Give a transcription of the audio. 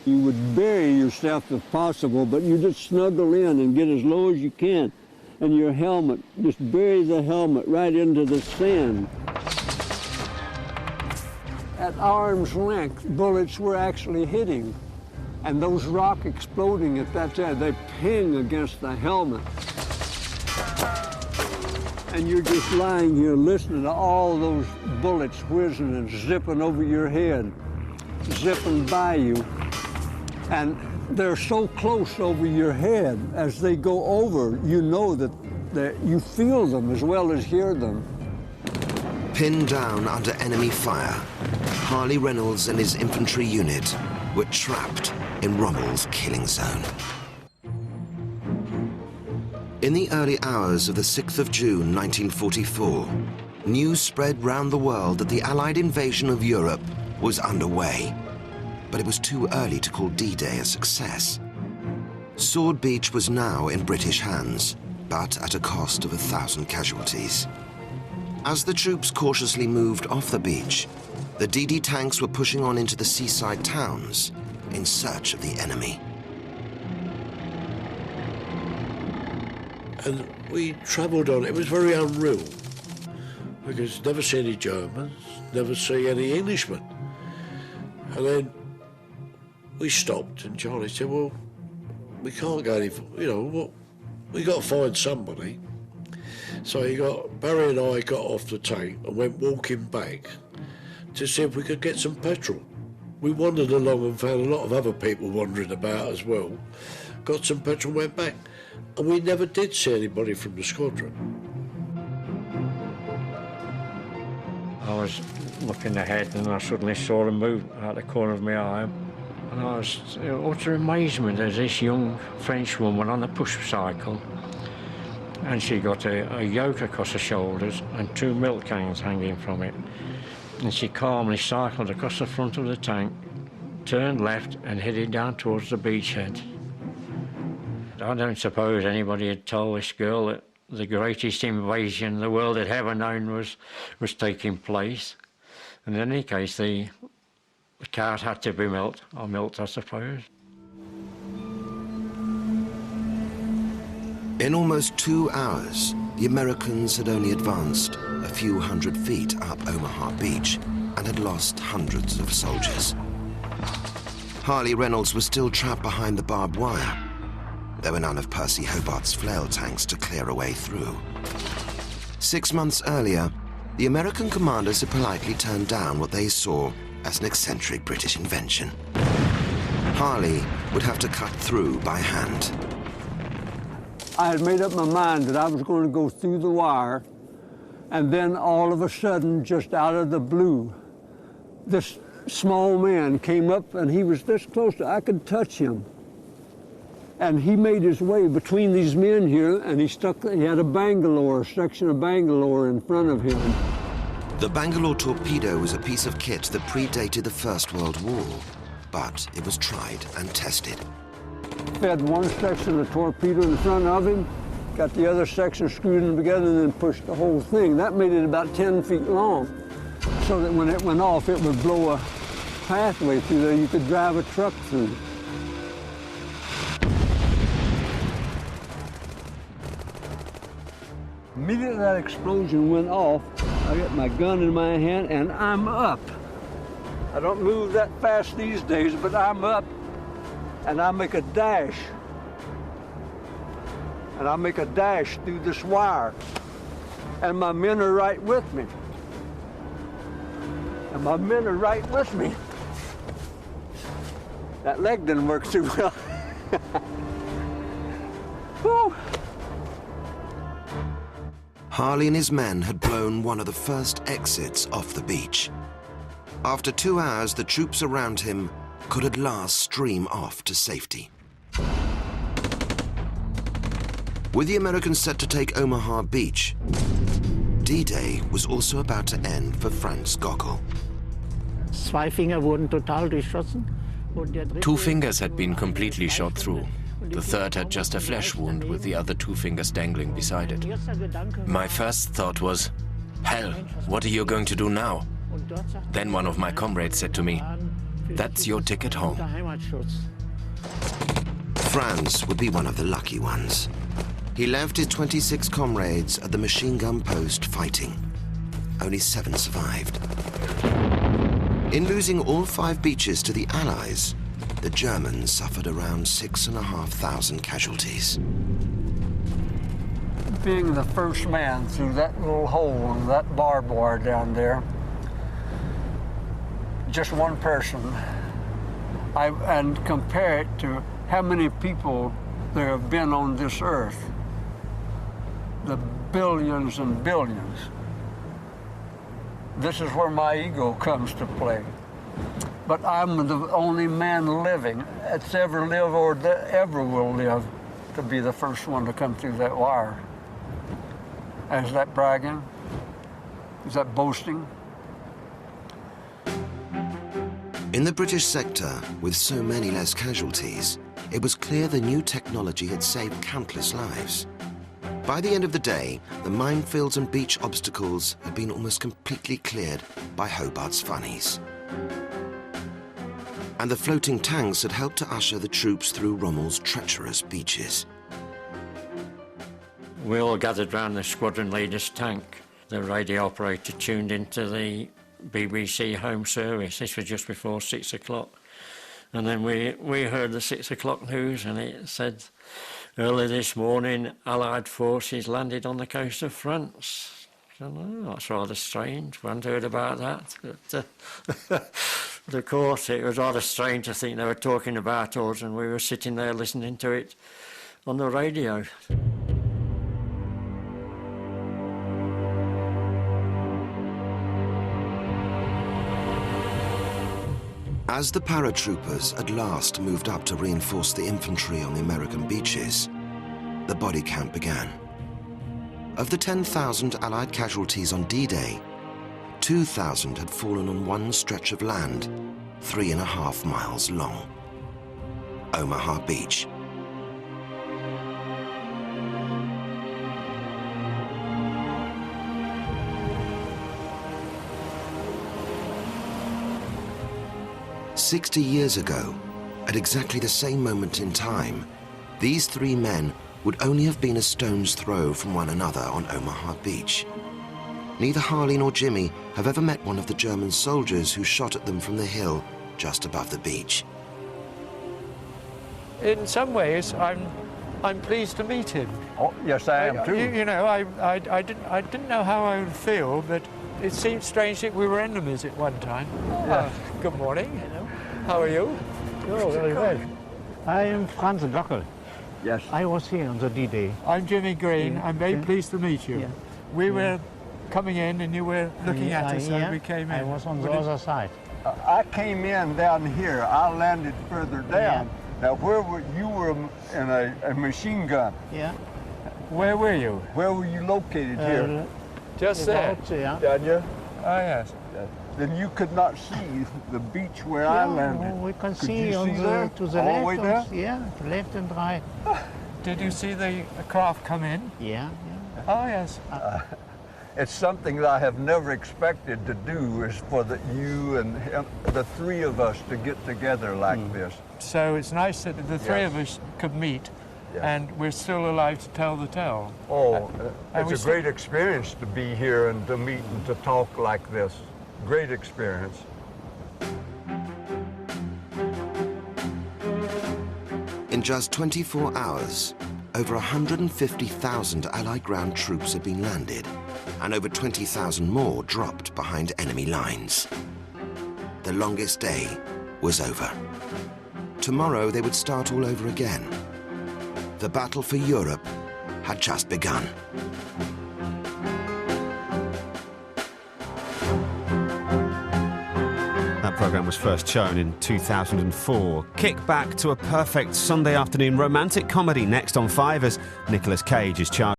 You would bury yourself if possible, but you just snuggle in and get as low as you can. And your helmet, just bury the helmet right into the sand. At arm's length, bullets were actually hitting. And those rock exploding at that time, they ping against the helmet. And you're just lying here listening to all those bullets whizzing and zipping over your head, zipping by you. And they're so close over your head, as they go over, you know that you feel them as well as hear them. Pinned down under enemy fire, Harley Reynolds and his infantry unit were trapped in Rommel's killing zone. In the early hours of the 6th of June 1944, news spread round the world that the Allied invasion of Europe was underway. But it was too early to call D-Day a success. Sword Beach was now in British hands, but at a cost of 1,000 casualties. As the troops cautiously moved off the beach, the DD tanks were pushing on into the seaside towns in search of the enemy. And we travelled on. It was very unreal, because never see any Germans, never see any Englishmen. And then we stopped, and Charlie said, well, we can't go any, we got to find somebody. So Barry and I got off the tank and went walking back to see if we could get some petrol. We wandered along and found a lot of other people wandering about as well. Got some petrol, went back, and we never did see anybody from the squadron. I was looking ahead and I suddenly saw them move out the corner of my eye. And I was in utter amazement as this young French woman on a push cycle, and she got a yoke across her shoulders and 2 milk cans hanging from it. And she calmly cycled across the front of the tank, turned left and headed down towards the beachhead. I don't suppose anybody had told this girl that the greatest invasion the world had ever known was taking place. And in any case, the cart had to be milked, I suppose. In almost 2 hours, the Americans had only advanced a few hundred feet up Omaha Beach and had lost hundreds of soldiers. Harley Reynolds was still trapped behind the barbed wire. There were none of Percy Hobart's flail tanks to clear a way through. 6 months earlier, the American commanders had politely turned down what they saw as an eccentric British invention. Harley would have to cut through by hand. I had made up my mind that I was going to go through the wire, and then all of a sudden, just out of the blue, this small man came up, and he was this close to, I could touch him. And he made his way between these men here, and he had a section of Bangalore in front of him. The Bangalore torpedo was a piece of kit that predated the First World War, but it was tried and tested. Fed one section of the torpedo in front of him, got the other section, screwed them together, and then pushed the whole thing. That made it about 10 feet long, so that when it went off, it would blow a pathway through there. You could drive a truck through. Immediately that explosion went off, I got my gun in my hand, and I'm up. I don't move that fast these days, but I'm up, and I make a dash. And I make a dash through this wire. And my men are right with me. And my men are right with me. That leg didn't work too well. Whew. Harley and his men had blown one of the first exits off the beach. After 2 hours, the troops around him could at last stream off to safety. With the Americans set to take Omaha Beach, D-Day was also about to end for Franz Gockel. 2 Finger wurden total durchschossen. 2 fingers had been completely shot through. The third had just a flesh wound with the other 2 fingers dangling beside it. My first thought was, hell, what are you going to do now? Then one of my comrades said to me, That's your ticket home. Franz would be one of the lucky ones. He left his 26 comrades at the machine gun post fighting. Only 7 survived. In losing all 5 beaches to the Allies, the Germans suffered around 6,500 casualties. Being the first man through that little hole in that barbed wire down there, just one person, and compare it to how many people there have been on this earth, the billions and billions. This is where my ego comes to play. But I'm the only man living that's ever lived or that ever will live to be the first one to come through that wire. Is that bragging? Is that boasting? In the British sector, with so many less casualties, it was clear the new technology had saved countless lives. By the end of the day, the minefields and beach obstacles had been almost completely cleared by Hobart's funnies. And the floating tanks had helped to usher the troops through Rommel's treacherous beaches. We all gathered round the squadron leader's tank. The radio operator tuned into the BBC Home Service. This was just before 6 o'clock. And then we heard the 6 o'clock news, and it said, early this morning, Allied forces landed on the coast of France. I said, oh, that's rather strange. We hadn't heard about that. But of course, it was rather strange to think they were talking about us, and we were sitting there listening to it on the radio. As the paratroopers at last moved up to reinforce the infantry on the American beaches, the body count began. Of the 10,000 Allied casualties on D-Day, 2,000 had fallen on one stretch of land, 3.5 miles long. Omaha Beach. "60 years ago, at exactly the same moment in time, these 3 men would only have been a stone's throw from one another on Omaha Beach. Neither Harley nor Jimmy have ever met one of the German soldiers who shot at them from the hill just above the beach. In some ways, I'm pleased to meet him. Oh, yes, I am too. You know, I didn't know how I would feel, but it seemed strange that we were enemies at one time. Yes. Good morning. Hello. How are you? Oh, very well. I am Franz Gockel. Yes. I was here on the D-Day. I'm Jimmy Green. Yeah. I'm very Yeah. pleased to meet you. Yeah. We were coming in and you were looking at us, so we came in. I was on the other side. I came in down here. I landed further down. Now, where were you? Were in a machine gun. Yeah. Where were you? Where were you located here? Just there. Yeah. Down here? Oh, yes. Then you could not see the beach where I landed. We can Could see you on see the there? to the All left. the way there? Yeah, left and right. Did you see the craft come in? Yeah. Oh, yes. It's something that I have never expected to do, is for you and him, the 3 of us to get together like this. So it's nice that the 3 Yes. of us could meet, Yes. and we're still alive to tell the tale. Oh, and we it's a great experience to be here and to meet and to talk like this. Great experience. In just 24 hours, over 150,000 Allied ground troops had been landed, and over 20,000 more dropped behind enemy lines. The longest day was over. Tomorrow they would start all over again. The battle for Europe had just begun. That programme was first shown in 2004. Kick back to a perfect Sunday afternoon romantic comedy next on 5 as Nicolas Cage is charged